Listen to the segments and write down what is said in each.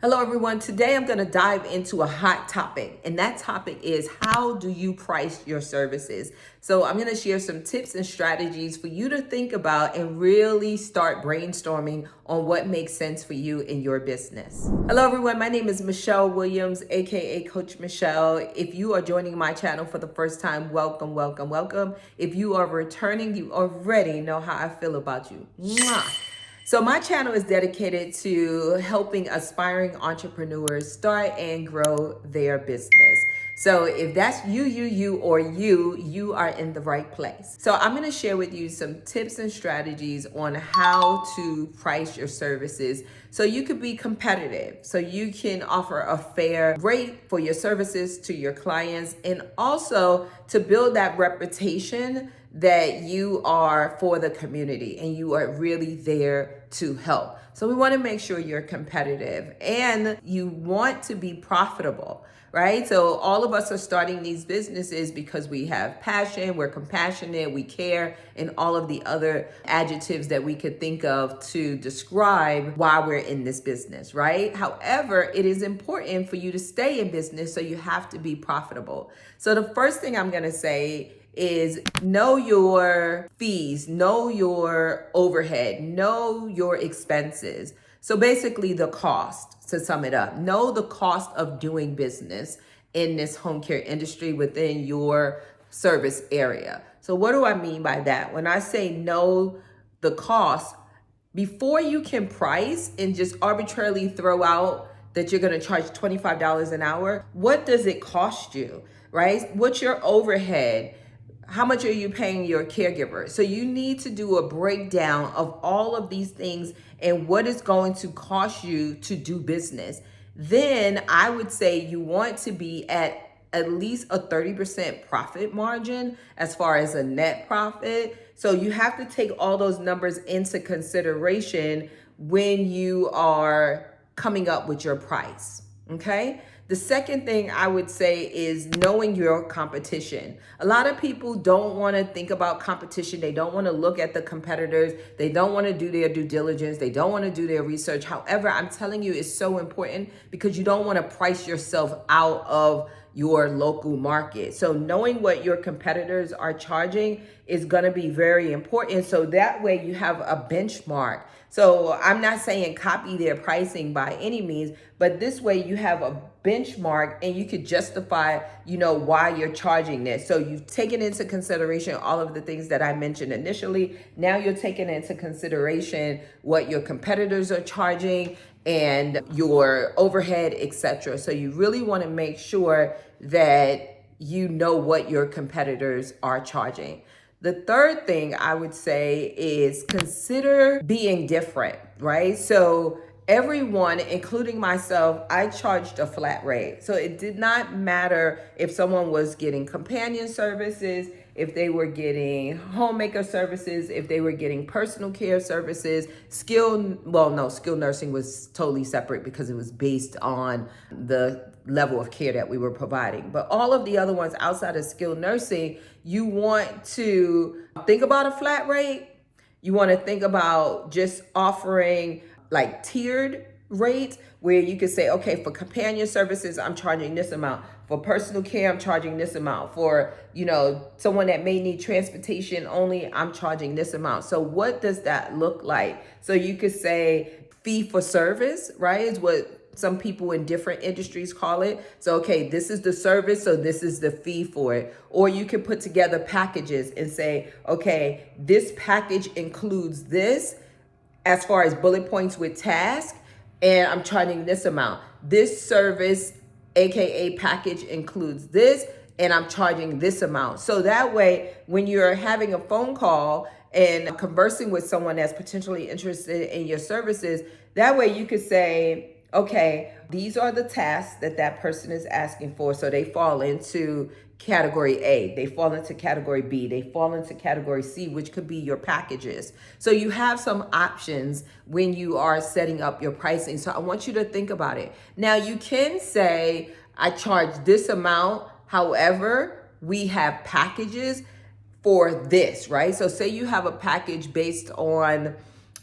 Hello everyone, today I'm going to dive into a hot topic, and that topic is how do you price your services? So I'm going to share some tips and strategies for you to think about and really start brainstorming on what makes sense for you in your business. Hello everyone, my name is Michelle Williams, aka Coach Michelle. If you are joining my channel for the first time, welcome, welcome, welcome. If you are returning, you already know how I feel about you. Mwah. So my channel is dedicated to helping aspiring entrepreneurs start and grow their business. So if that's you are in the right place. So I'm going to share with you some tips and strategies on how to price your services so you could be competitive, so you can offer a fair rate for your services to your clients, and also to build that reputation that you are for the community and you are really there to help. So we want to make sure you're competitive and you want to be profitable, right? So all of us are starting these businesses because we have passion, we're compassionate, we care, and all of the other adjectives that we could think of to describe why we're in this business, right? However, it is important for you to stay in business, so you have to be profitable. So the first thing I'm going to say is know your fees, know your overhead, know your expenses. So basically the cost, to sum it up, know the cost of doing business in this home care industry within your service area. So what do I mean by that? When I say know the cost, before you can price and just arbitrarily throw out that you're going to charge $25 an hour, what does it cost you, right? What's your overhead? How much are you paying your caregiver? So you need to do a breakdown of all of these things and what it's going to cost you to do business. Then I would say you want to be at least a 30% profit margin as far as a net profit. So you have to take all those numbers into consideration when you are coming up with your price, okay? The second thing I would say is knowing your competition. A lot of people don't want to think about competition. They don't want to look at the competitors. They don't want to do their due diligence. They don't want to do their research. However, I'm telling you, it's so important because you don't want to price yourself out of your local market. So knowing what your competitors are charging is going to be very important. So that way you have a benchmark. So I'm not saying copy their pricing by any means, but this way you have a benchmark and you could justify, why you're charging this. So you've taken into consideration all of the things that I mentioned initially. Now you're taking into consideration what your competitors are charging and your overhead, etc. So you really want to make sure that you know what your competitors are charging. The third thing I would say is consider being different, right? So everyone, including myself, I charged a flat rate. So it did not matter if someone was getting companion services, if they were getting homemaker services, if they were getting personal care services, skilled nursing was totally separate because it was based on the level of care that we were providing. But all of the other ones outside of skilled nursing, you want to think about a flat rate. You want to think about just offering like tiered rates where you could say, okay, for companion services, I'm charging this amount. For personal care, I'm charging this amount. For, someone that may need transportation only, I'm charging this amount. So what does that look like? So you could say fee for service, right? Is what some people in different industries call it. So, okay, this is the service, so this is the fee for it. Or you can put together packages and say, okay, this package includes this as far as bullet points with tasks, and I'm charging this amount. This service, AKA package, includes this, and I'm charging this amount. So that way, when you're having a phone call and conversing with someone that's potentially interested in your services, that way you could say, okay, these are the tasks that person is asking for. So they fall into category A, they fall into category B, they fall into category C, which could be your packages. So you have some options when you are setting up your pricing. So I want you to think about it. Now you can say, I charge this amount. However, we have packages for this, right? So say you have a package based on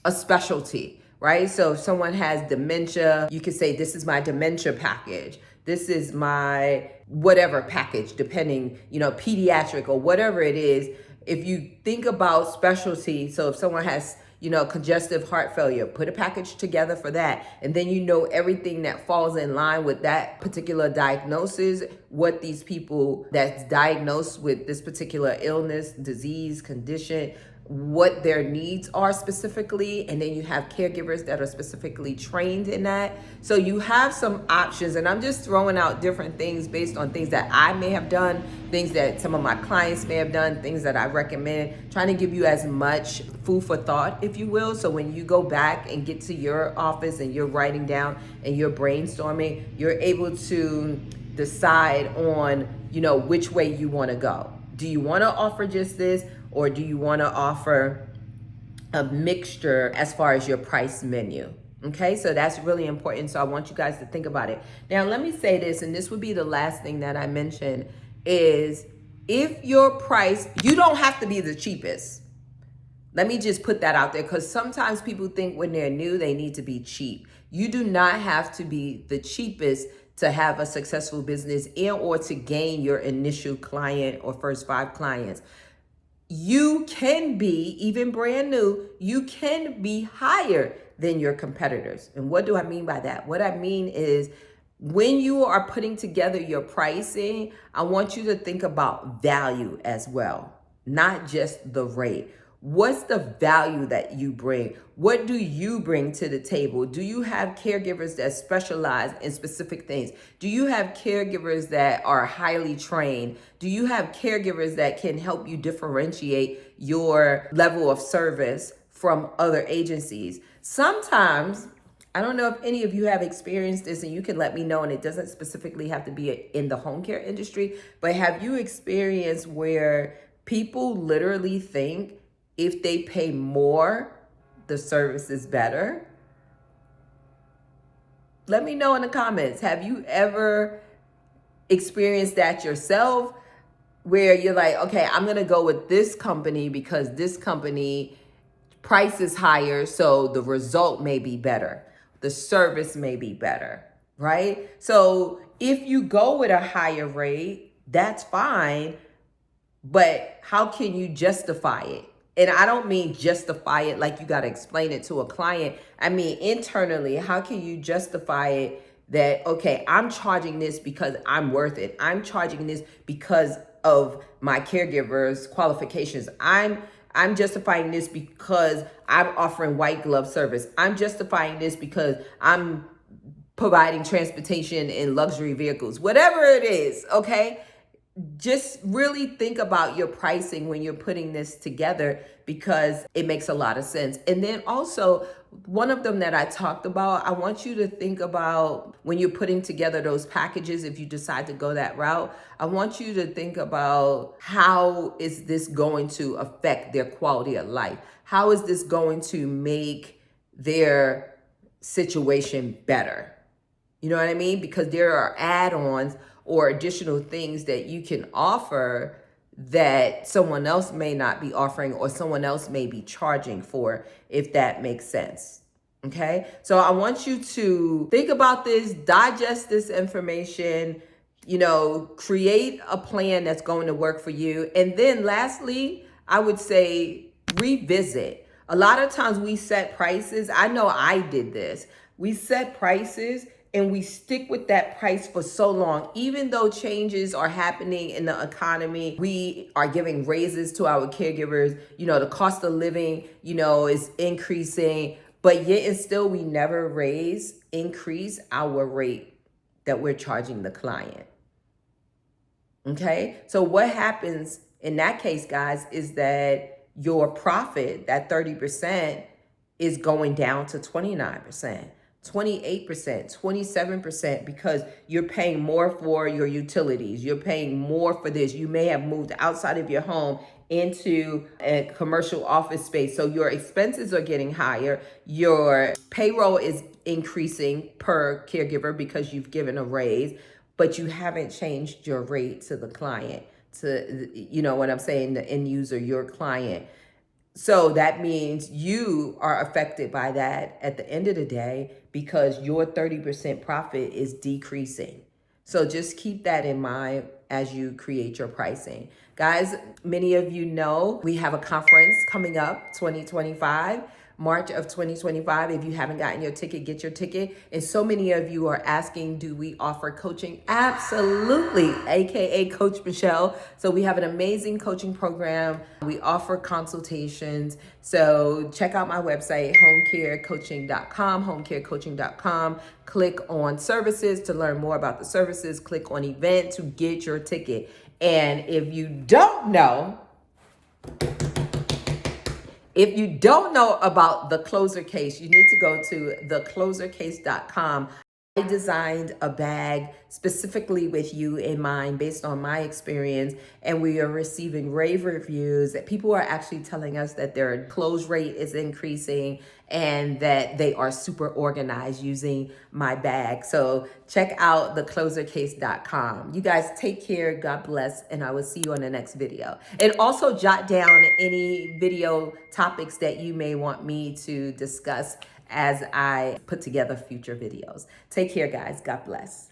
a specialty, right? So if someone has dementia, you could say, this is my dementia package. This is my whatever package, depending, pediatric or whatever it is. If you think about specialty, so if someone has, congestive heart failure, put a package together for that. And then everything that falls in line with that particular diagnosis, what these people that's diagnosed with this particular illness, disease, condition, what their needs are specifically, and then you have caregivers that are specifically trained in that. So you have some options, and I'm just throwing out different things based on things that I may have done, things that some of my clients may have done, things that I recommend, trying to give you as much food for thought, if you will. So when you go back and get to your office and you're writing down and you're brainstorming, you're able to decide on, which way you want to go. Do you want to offer just this, or do you want to offer a mixture as far as your price menu? Okay, so that's really important. So I want you guys to think about it. Now, let me say this, and this would be the last thing that I mentioned, is if your price, you don't have to be the cheapest. Let me just put that out there, because sometimes people think when they're new, they need to be cheap. You do not have to be the cheapest to have a successful business and or to gain your initial client or first 5 clients. You can be, even brand new, you can be higher than your competitors. And what do I mean by that? What I mean is, when you are putting together your pricing, I want you to think about value as well, not just the rate. What's the value that you bring? What do you bring to the table? Do you have caregivers that specialize in specific things? Do you have caregivers that are highly trained? Do you have caregivers that can help you differentiate your level of service from other agencies? Sometimes, I don't know if any of you have experienced this, and you can let me know, and it doesn't specifically have to be in the home care industry, but have you experienced where people literally think if they pay more, the service is better? Let me know in the comments. Have you ever experienced that yourself, where you're like, okay, I'm going to go with this company because this company price is higher, so the result may be better. The service may be better, right? So if you go with a higher rate, that's fine, but how can you justify it? And I don't mean justify it like you got to explain it to a client. I mean, internally, how can you justify it that, okay, I'm charging this because I'm worth it. I'm charging this because of my caregiver's qualifications. I'm justifying this because I'm offering white glove service. I'm justifying this because I'm providing transportation in luxury vehicles, whatever it is, okay? Just really think about your pricing when you're putting this together, because it makes a lot of sense. And then also, one of them that I talked about, I want you to think about when you're putting together those packages, if you decide to go that route, I want you to think about, how is this going to affect their quality of life? How is this going to make their situation better? You know what I mean? Because there are add-ons or additional things that you can offer that someone else may not be offering, or someone else may be charging for, if that makes sense. Okay? So I want you to think about this, digest this information, create a plan that's going to work for you. And then lastly, I would say revisit. A lot of times we set prices. I know I did this. We set prices and we stick with that price for so long, even though changes are happening in the economy. We are giving raises to our caregivers. The cost of living, is increasing, but yet and still we never increase our rate that we're charging the client. Okay, so what happens in that case, guys, is that your profit, that 30%, is going down to 29%. 28%, 27%, because you're paying more for your utilities. You're paying more for this. You may have moved outside of your home into a commercial office space. So your expenses are getting higher. Your payroll is increasing per caregiver because you've given a raise, but you haven't changed your rate to the client, to, what I'm saying, the end user, your client. So that means you are affected by that at the end of the day because your 30% profit is decreasing. So just keep that in mind as you create your pricing. Guys, many of you know we have a conference coming up 2025. March of 2025. If you haven't gotten your ticket, get your ticket. And so many of you are asking, do we offer coaching? Absolutely, AKA Coach Michele. So we have an amazing coaching program. We offer consultations. So check out my website, homecarecoaching.com, homecarecoaching.com. Click on services to learn more about the services. Click on event to get your ticket. And if you don't know about the closer case, you need to go to theclosercase.com. I designed a bag specifically with you in mind based on my experience, and we are receiving rave reviews that people are actually telling us that their close rate is increasing and that they are super organized using my bag. So check out theclosercase.com. You guys take care, God bless, and I will see you on the next video. And also jot down any video topics that you may want me to discuss as I put together future videos. Take care, guys. God bless.